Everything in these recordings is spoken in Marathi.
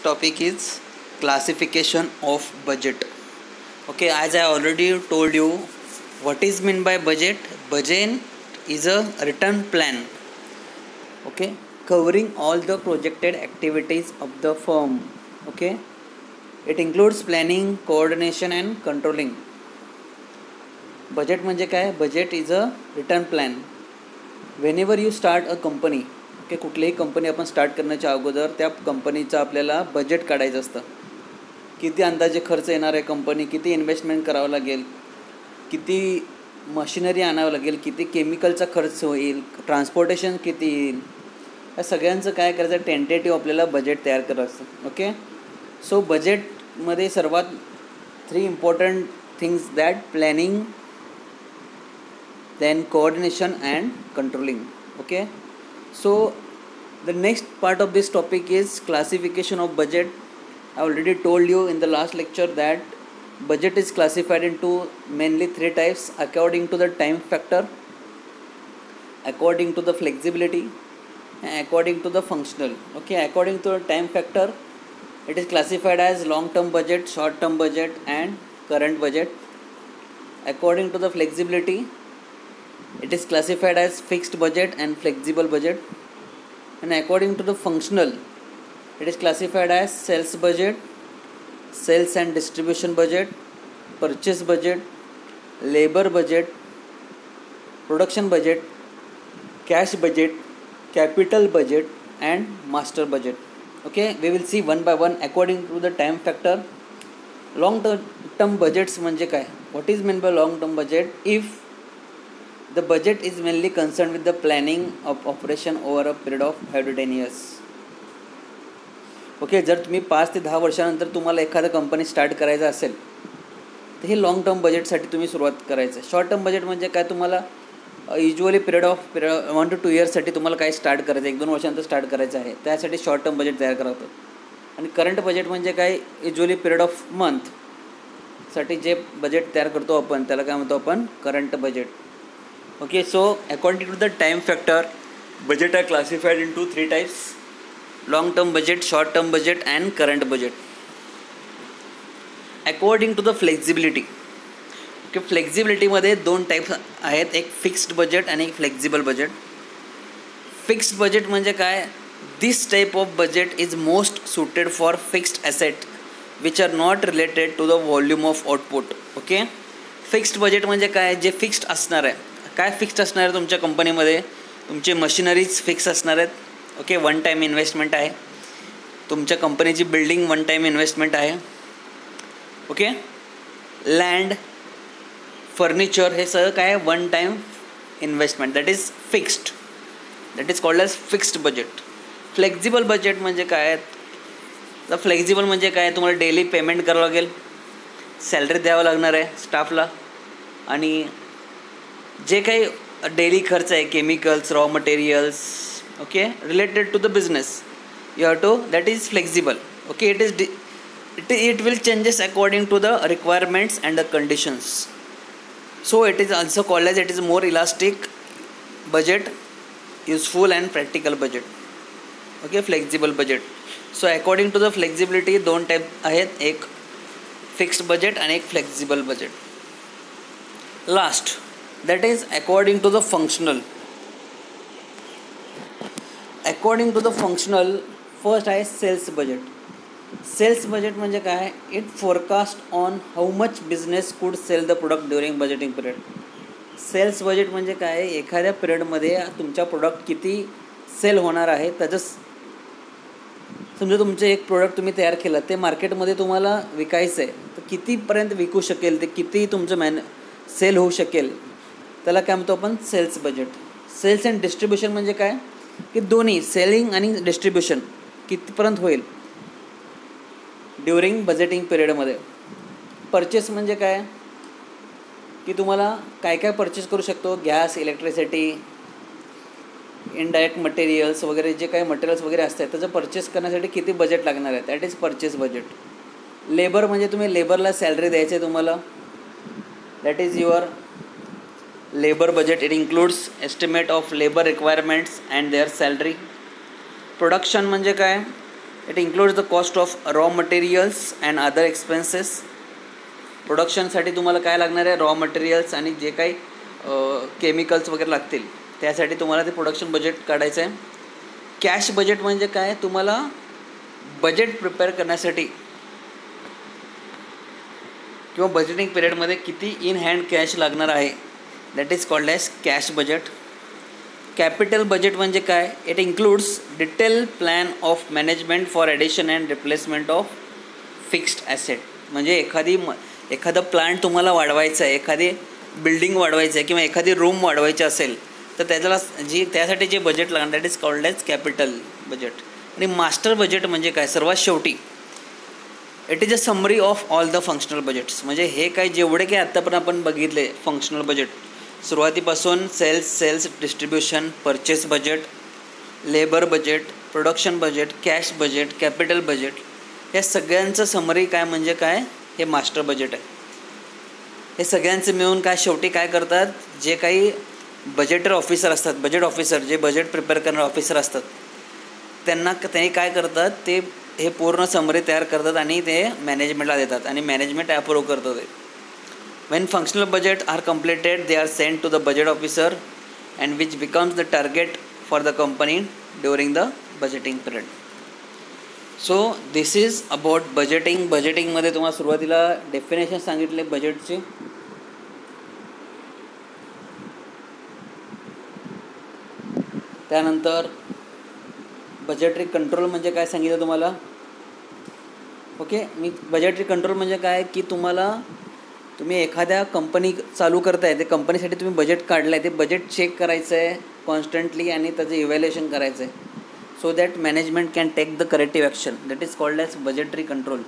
Topic is classification of budget. Okay, as I already told you, what is meant by budget? Budget is a written plan. Okay, covering all the projected activities of the firm. Okay, it includes planning, coordination, and controlling. Budget म्हणजे काय? Budget is a written plan. Whenever you start a company, okay, कुठलीही कंपनी आपण स्टार्ट करण्याच्या अगोदर त्या कंपनीचं आपल्याला बजेट काढायचं असतं. किती अंदाजे खर्च येणार आहे कंपनी, किती इन्व्हेस्टमेंट करावं लागेल, किती मशिनरी आणावं लागेल, किती केमिकलचा खर्च होईल, ट्रान्सपोर्टेशन किती येईल, या सगळ्यांचं काय करायचं टेंटेटिव्ह आपल्याला बजेट तयार करायचं असतं. ओके, सो बजेटमध्ये सर्वात 3 important things that planning, then coordination and controlling. Okay, so the next part of this topic is classification of budget. I already told you in the last lecture that budget is classified into mainly 3 types according to the time factor, according to the flexibility, and according to the functional. Okay, according to the time factor, it is classified as long term budget, short term budget, and current budget. According to the flexibility, it is classified as fixed budget and flexible budget. And according to the functional, it is classified as sales budget, sales and distribution budget, purchase budget, labor budget, production budget, cash budget, capital budget, and master budget. Okay, we will see one by one according to the time factor. Long term budgets म्हणजे काय? What is meant by long term budget? If the budget is mainly concerned with the planning of operation over a period of 5 to 10 years. Okay, जर तुम्ही 5 ते 10 वर्षानंतर तुम्हाला एखादं कंपनी स्टार्ट करायचं असेल तर हे लॉंग टर्म बजेटसाठी तुम्ही सुरुवात करायचं आहे. शॉर्ट टर्म बजेट म्हणजे काय, तुम्हाला युजली पिरियड 1 to 2 इयर्ससाठी तुम्हाला काय स्टार्ट करायचं आहे, 1-2 वर्षानंतर स्टार्ट करायचं आहे, त्यासाठी शॉर्ट टर्म बजेट तयार करावं. आणि करंट बजेट म्हणजे काय, युजली पिरियड ऑफ मंथसाठी जे बजेट तयार करतो आपण त्याला काय म्हणतो आपण, current budget. Okay, so according to the time factor, budget are classified into 3 types: long term budget, short term budget, and current budget. According to the flexibility, okay, flexibility मध्ये 2 टाइप्स आहेत, एक फिक्स्ड बजेट आणि एक फ्लेक्झिबल बजेट. फिक्स्ड बजेट म्हणजे काय, this type of budget is most suited for fixed asset which are not related to the volume of output. Okay, fixed budget म्हणजे काय, जे फिक्स्ड असणार आहे. काय फिक्स्ड असणार आहे तुमच्या कंपनीमध्ये, तुमचे मशिनरीज फिक्स असणार आहेत. ओके, 1 टाईम इन्व्हेस्टमेंट आहे, तुमच्या कंपनीची बिल्डिंग 1 टाईम इन्व्हेस्टमेंट आहे. ओके, लँड, फर्निचर हे सगळं काय 1 time investment, that is fixed, that is called as fixed budget. Flexible budget म्हणजे काय, तर फ्लेक्झिबल म्हणजे काय, तुम्हाला डेली पेमेंट करावं लागेल, सॅलरी द्यावं लागणार आहे स्टाफला, आणि जे काही डेली खर्च आहे, chemicals, raw materials, okay, related to the business, you have to, that is flexible. Okay, it will changes according to the requirements and the conditions. So it is also called as, it is more elastic budget, useful and practical budget. Okay, flexible budget. So according to the flexibility 2 type आहेत, एक फिक्स्ड बजेट आणि एक flexible budget. Last, that is according to the functional. According to the functional, first आहे sales budget. Sales budget म्हणजे काय, it forecast on how much business could sell the product during budgeting period. Sales budget म्हणजे काय, एखाद्या पिरियडमध्ये तुमच्या प्रोडक्ट किती सेल होणार आहे त्याचं, समजा तुमचं एक प्रोडक्ट तुम्ही तयार केलं, ते मार्केटमध्ये तुम्हाला विकायचं आहे, तर कितीपर्यंत विकू शकेल, ते किती तुमचं सेल होऊ शकेल, त्याला काय म्हणतो आपण, sales budget. Sales and distribution म्हणजे काय, की दोन्ही सेलिंग आणि डिस्ट्रीब्युशन कितीपर्यंत होईल ड्युरिंग बजेटिंग पिरियडमध्ये. परचेस म्हणजे काय, की तुम्हाला काय काय परचेस करू शकतो, गॅस, इलेक्ट्रिसिटी, इनडायरेक्ट मटेरियल्स वगैरे, जे काही मटेरियल्स वगैरे असतात त्याचं परचेस करण्यासाठी किती बजेट लागणार आहे, that is purchase budget. Labour म्हणजे तुम्ही लेबरला सॅलरी द्यायची आहे तुम्हाला, that is your labor budget. It includes estimate of labor requirements and their salary. Production म्हणजे काय, it includes the cost of raw materials and other expenses. प्रोडक्शनसाठी तुम्हाला काय लागणार आहे, रॉ मटेरियल्स आणि जे काही केमिकल्स वगैरे लागतील त्यासाठी तुम्हाला ते प्रोडक्शन बजेट काढायचं आहे. कॅश बजेट म्हणजे काय, तुम्हाला बजेट प्रिपेअर करण्यासाठी किंवा बजेटिंग पिरियडमध्ये किती इन हँड कॅश लागणार आहे, that is called as cash budget. Capital budget म्हणजे काय, it includes detail plan of management for addition and replacement of fixed asset. म्हणजे एखादं प्लांट तुम्हाला वाढवायचं आहे, एखादी बिल्डिंग वाढवायचं आहे किंवा एखादी रूम वाढवायची असेल तर त्यासाठी जे बजेट लागणार that is called as capital budget. आणि मास्टर बजेट म्हणजे काय, सर्वात शेवटी it is a summary of all the functional budgets. म्हणजे हे काय जेवढे काही आत्तापर्यंत आपण बघितले फंक्शनल बजेट, सुरुवातीपासून sales distribution, purchase budget, labour budget, production budget, cash budget, capital budget, या सगळ्यांचं समरी काय म्हणजे काय, हे मास्टर बजेट आहे. हे सगळ्यांचे मिळून काय शेवटी काय करतात, जे काही बजेटर ऑफिसर असतात, बजेट ऑफिसर जे बजेट प्रिपेअर करणारे ऑफिसर असतात त्यांनी काय करतात, ते हे पूर्ण समरी तयार करतात आणि ते मॅनेजमेंटला देतात आणि मॅनेजमेंट अप्रूव्ह करतात. When functional budget are completed, they are sent to the budget officer and which becomes the target for the company during the budgeting period. So this is about budgeting. Budgeting मध्ये तुम्हाला सुरुवातीला डेफिनेशन सांगितले बजेटचे. त्यानंतर बजेटरी कंट्रोल म्हणजे काय सांगितलं तुम्हाला. ओके, मी बजेटरी कंट्रोल म्हणजे काय की तुम्ही एखाद्या कंपनी चालू करताय, ते कंपनीसाठी तुम्ही बजेट काढलं आहे, ते बजेट चेक करायचं आहे कॉन्स्टंटली आणि त्याचं इव्हॅल्युएशन करायचं आहे so that management can take the corrective action. That is called as budgetary control.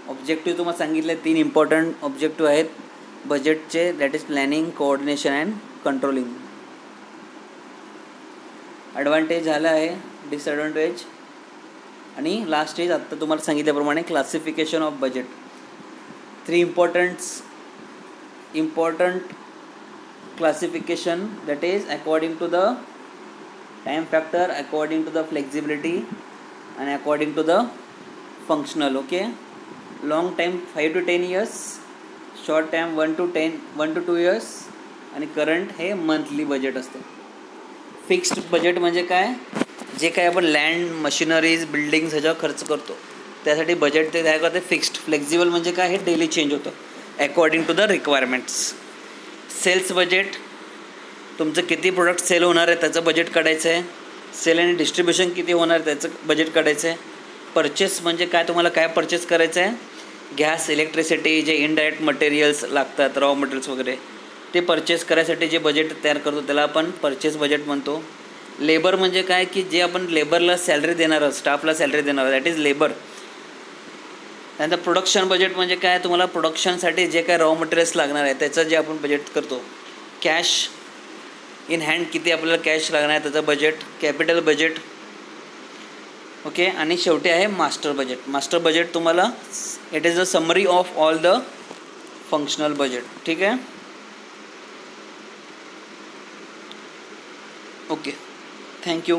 Objective तुम्हाला सांगितले 3 इम्पॉर्टंट ऑब्जेक्टिव्ह आहेत बजेटचे, that is planning, coordination and controlling. Advantage झालं आहे, डिसॲडव्हान्टेज आणि लास्ट इज आत्ता तुम्हाला सांगितल्याप्रमाणे classification of budget. 3 important classification, that is according to the time factor, according to the flexibility and according to the functional. Okay, long time 5 to 10 years, short time 1 to 2 years आणि करंट हे मंथली बजेट असतं. फिक्स्ड बजेट म्हणजे काय, जे काय आपण लँड, मशिनरीज, बिल्डिंग्स ह्याच्यावर खर्च करतो त्यासाठी बजेट ते तयार करते फिक्स्ड. फ्लेक्झिबल म्हणजे काय, हे डेली चेंज होतं according to the requirements. Sales budget, तुमचं किती प्रोडक्ट सेल होणार आहे त्याचं बजेट काढायचं आहे. सेल आणि डिस्ट्रीब्युशन किती होणार त्याचं बजेट काढायचं आहे. परचेस म्हणजे काय, तुम्हाला काय परचेस करायचं आहे, गॅस, इलेक्ट्रिसिटी, जे इनडायरेक्ट मटेरियल्स लागतात, रॉ मटेरियल्स वगैरे, ते परचेस करायसाठी जे बजेट तयार करतो त्याला आपण परचेस बजेट म्हणतो. लेबर म्हणजे काय की जे आपण लेबरला सॅलरी देणार, स्टाफला सॅलरी देणार, दॅट इज लेबर. त्यानंतर प्रोडक्शन बजेट म्हणजे काय, तुम्हाला प्रोडक्शनसाठी जे काय रॉ मटेरियल्स लागणार आहे त्याचं जे आपण बजेट करतो. कॅश इन हँड, किती आपल्याला कॅश लागणार आहे त्याचं बजेट. Capital budget. ओके, आणि शेवटी आहे मास्टर बजेट. मास्टर बजेट तुम्हाला it is a summary of all the functional budget. ठीक आहे, ओके, थँक्यू.